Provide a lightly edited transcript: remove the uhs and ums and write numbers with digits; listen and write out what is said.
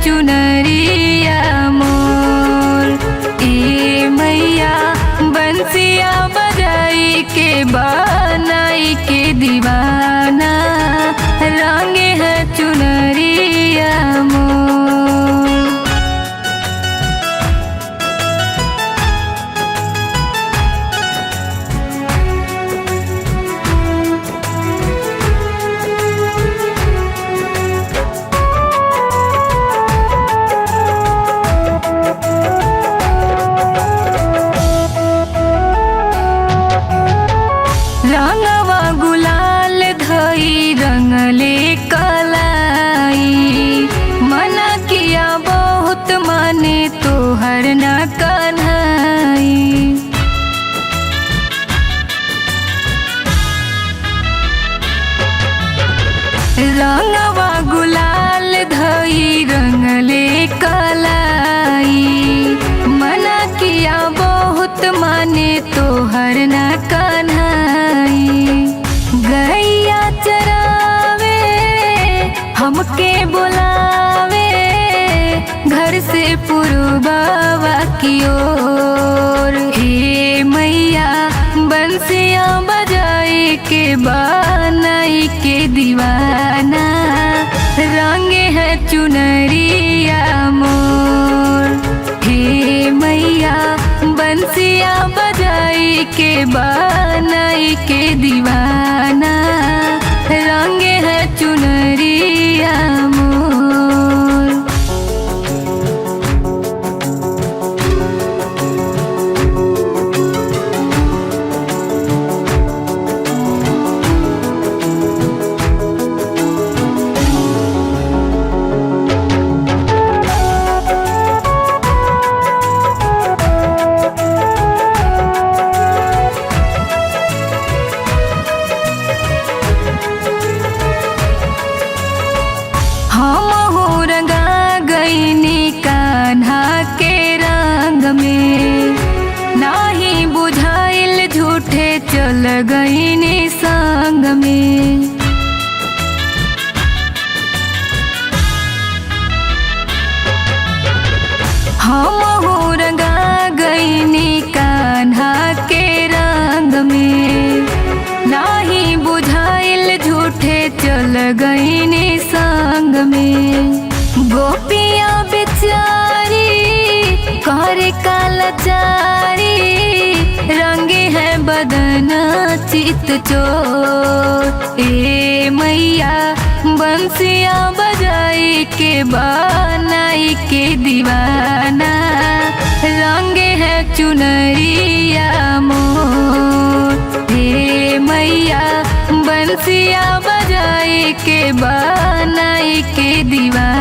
चुनरिया मोर। ए मैया बंसिया बजाई के बनाई के दीवाना रंगे है चुनरिया मोर। रंगवा गुलाल धई रंगले कलाई, मना किया बहुत माने तोहर न कन्हई। रंगवा गुलाल धई रंगले कलाई, मना किया बहुत माने तोहर न कन्हई। गैया चरावे हमके बुलावे घर से पुरबावा की ओर। हे मैया बंसिया बजाई के बनाई के दीवाना रंगे है चुनरिया मोर। हे मैया बंसिया बजाई के बनाई के दीवाना रंगे है चुनरिया मोर। हम हो रंगा गईनी कान्हा के रंग में, नाही बुझाइल झूठे चल गईनी संग में। हम हो रंगा गईनी कान्हा के रंग में, नाही बुझाइल झूठे चल गईनी संग में। गोपिया बेचारी कर कालचारी रंगे है बदन चित चोर। ए मैया बंसिया बजाई के बनाई के दीवाना रंगे है चुनरिया मोर। हे मैया बंसिया बजाई के बनाई के दीवाना